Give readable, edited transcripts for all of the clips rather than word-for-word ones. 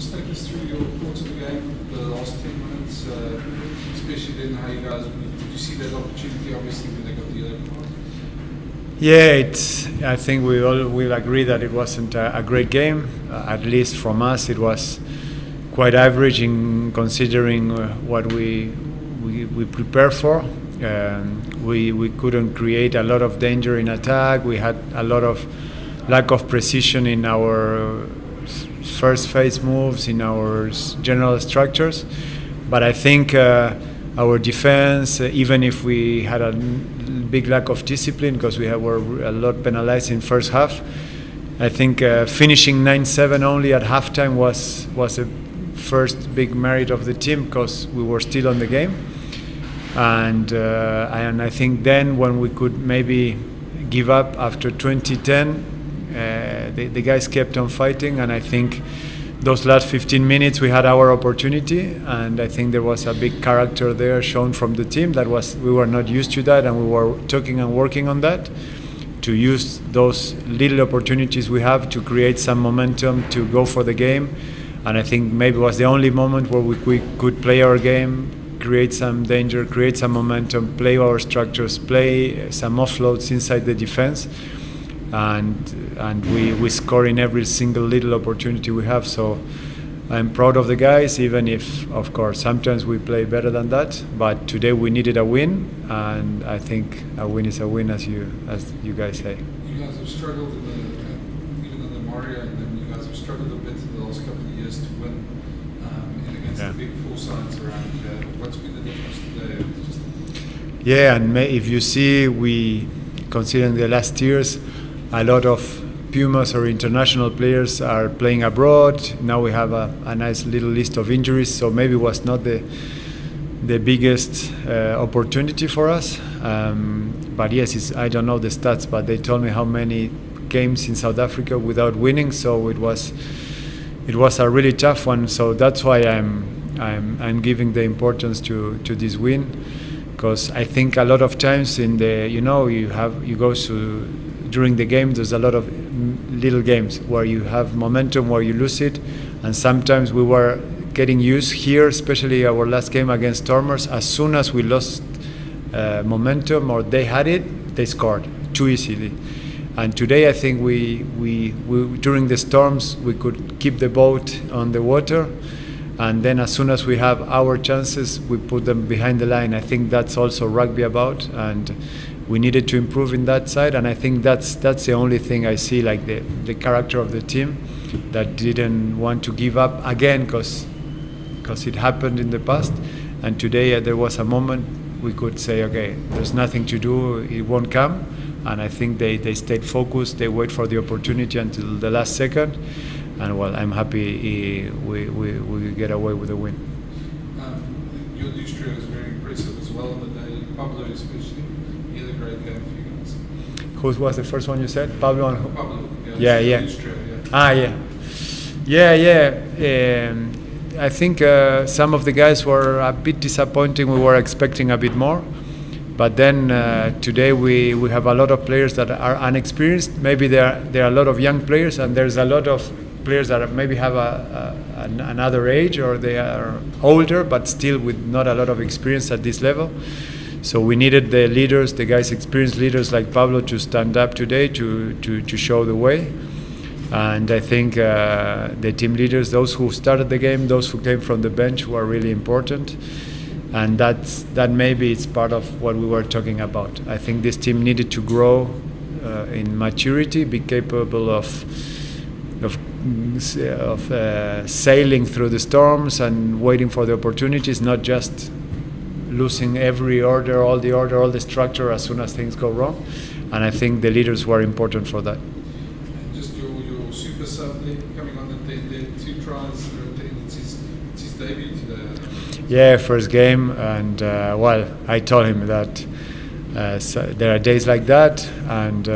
Just take us through your thoughts of the game, the last 10 minutes, especially then how you guys, did you see that opportunity obviously when they got the other part? Yeah, I think we all will agree that it wasn't a great game. At least from us, it was quite average in considering what we prepared for. We couldn't create a lot of danger in attack. We had a lot of lack of precision in our first phase moves, in our general structures. But I think our defense, even if we had a big lack of discipline because we were a lot penalized in first half, I think finishing 9-7 only at halftime was a first big merit of the team because we were still on the game. And I think then when we could maybe give up after 2010, the guys kept on fighting, and I think those last 15 minutes we had our opportunity, and I think there was a big character there shown from the team that we were not used to that, and we were talking and working on that to use those little opportunities we have to create some momentum to go for the game. And I think maybe it was the only moment where we could play our game, create some danger, create some momentum, play our structures, play some offloads inside the defense, and we score in every single little opportunity we have. So I'm proud of the guys, even if of course sometimes we play better than that, but today we needed a win, and I think a win is a win, as you guys say. You guys have struggled even in the Mario, and then you guys have struggled a bit in the last couple of years to win against the big four sides around here. What's been the difference today? Yeah, and if you see, we considering the last years, a lot of Pumas or international players are playing abroad. Now we have a nice little list of injuries, so maybe it was not the biggest opportunity for us. But yes, I don't know the stats, but they told me how many games in South Africa without winning. So it was a really tough one. So that's why I'm giving the importance to this win, because I think a lot of times in the you go to during the game, there's a lot of little games where you have momentum, where you lose it, and sometimes we were getting used here, especially our last game against Stormers. As soon as we lost momentum or they had it, they scored too easily. And today I think we during the storms we could keep the boat on the water, and then as soon as we have our chances, we put them behind the line. I think that's also rugby about, and we needed to improve in that side, and I think that's the only thing I see, like the character of the team that didn't want to give up again, because it happened in the past, and today there was a moment we could say, okay, there's nothing to do, it won't come, and I think they stayed focused, they wait for the opportunity until the last second, and well, I'm happy we get away with a win. Your news trio is very impressive as well on the day, Pablo especially. Great game for you guys. Who was the first one you said? Pablo and who? Pablo, yeah. I think some of the guys were a bit disappointing. We were expecting a bit more, but then today we have a lot of players that are unexperienced. Maybe there are a lot of young players, and there's a lot of players that maybe have another age, or they are older but still with not a lot of experience at this level. So we needed the leaders, the guys, experienced leaders like Pablo, to stand up today to show the way. And I think the team leaders, those who started the game, those who came from the bench, were really important. And that maybe it's part of what we were talking about. I think this team needed to grow in maturity, be capable of sailing through the storms and waiting for the opportunities, not just losing every order, all the structure as soon as things go wrong. And I think the leaders were important for that. And just your super sub there, coming on the 2 tries, it's his debut today. Yeah, first game, and well, I told him that so there are days like that, and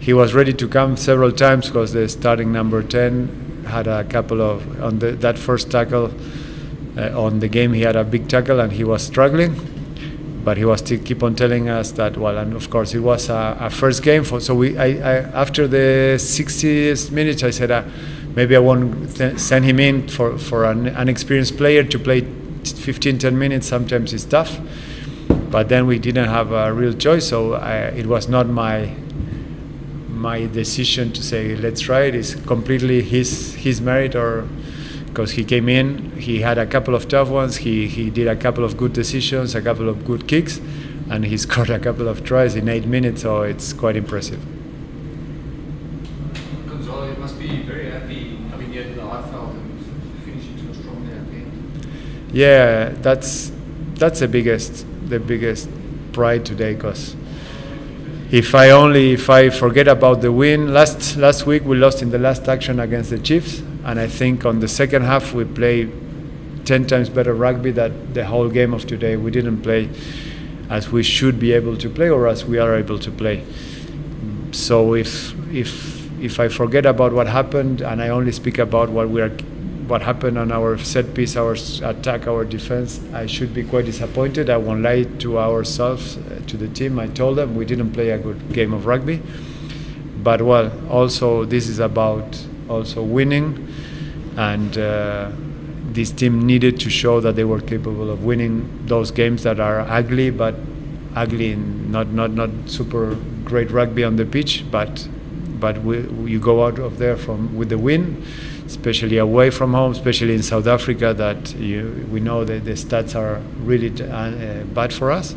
he was ready to come several times because the starting number 10 had a couple of, on that first tackle, on the game he had a big tackle and he was struggling, but he was still keep on telling us that, well, and of course it was a first game, so I after the 60th minute I said maybe I won't send him in for an unexperienced player to play 15-10 minutes. Sometimes it's tough, but then we didn't have a real choice, so it was not my decision to say let's try it. It's completely his merit, or because he came in, he had a couple of tough ones, he did a couple of good decisions, a couple of good kicks, and he scored a couple of tries in 8 minutes, so it's quite impressive. Gonzalo, you must be very happy coming here to the Highveld and finishing so strongly at the end. Yeah, that's the biggest pride today, because if I forget about the win, last week we lost in the last action against the Chiefs, and I think on the second half we played 10 times better rugby than the whole game of today. We didn't play as we should be able to play, or as we are able to play. So if I forget about what happened and I only speak about what happened on our set piece, our attack, our defense, I should be quite disappointed. I won't lie to ourselves, to the team. I told them we didn't play a good game of rugby, but well, also this is about also winning, and this team needed to show that they were capable of winning those games that are ugly, but ugly in not super great rugby on the pitch, but you go out of there with the win, especially away from home, especially in South Africa, that we know that the stats are really bad for us.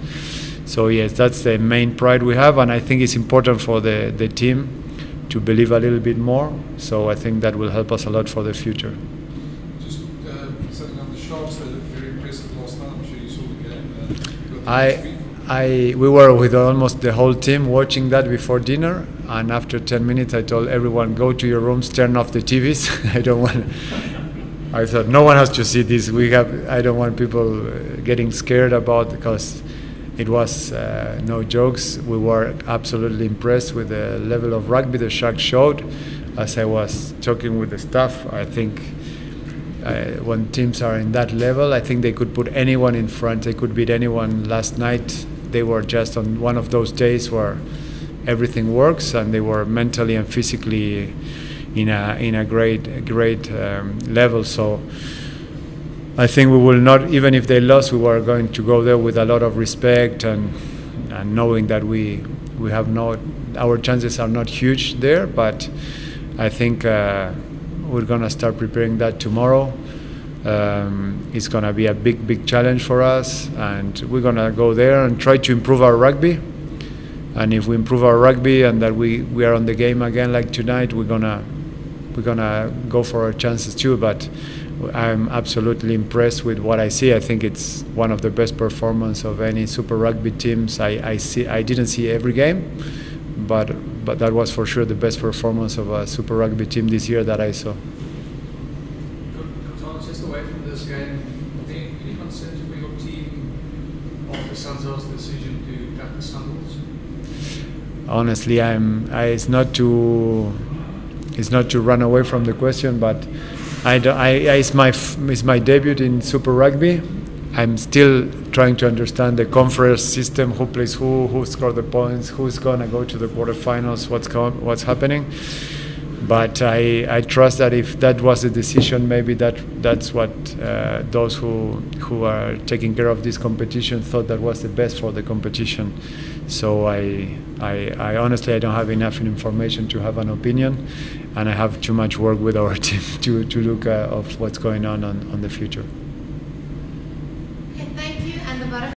So yes, that's the main pride we have, and I think it's important for the team to believe a little bit more. So I think that will help us a lot for the future. Just sitting on the Sharks, they looked very impressive last night. I'm sure you saw the game. We were with almost the whole team watching that before dinner, and after 10 minutes I told everyone, go to your rooms, turn off the TVs. I thought no one has to see this. I don't want people getting scared about, because it was no jokes. We were absolutely impressed with the level of rugby the Sharks showed. As I was talking with the staff, I think when teams are in that level, I think they could put anyone in front. They could beat anyone. Last night they were just on one of those days where everything works, and they were mentally and physically in a great level. So I think we will not, even if they lost, we were going to go there with a lot of respect and knowing that we have our chances are not huge there, but I think we're gonna start preparing that tomorrow. It's gonna be a big challenge for us, and we're gonna go there and try to improve our rugby. And if we improve our rugby and that we are on the game again like tonight, we're gonna go for our chances too. But I'm absolutely impressed with what I see. I think it's one of the best performances of any Super Rugby teams I see. I didn't see every game, but that was for sure the best performance of a Super Rugby team this year that I saw. Gonzalo, just away from this game, are there any concerns for your team after Sanzal's decision to cut the Sunwolves? Honestly, it's not to run away from the question, but it's my debut in Super Rugby. I'm still trying to understand the conference system, who plays who scored the points, who's gonna go to the quarterfinals, what's happening. But I trust that if that was the decision, maybe that's what those who are taking care of this competition thought that was the best for the competition. So I honestly, I don't have enough information to have an opinion, and I have too much work with our team to look of what's going on the future.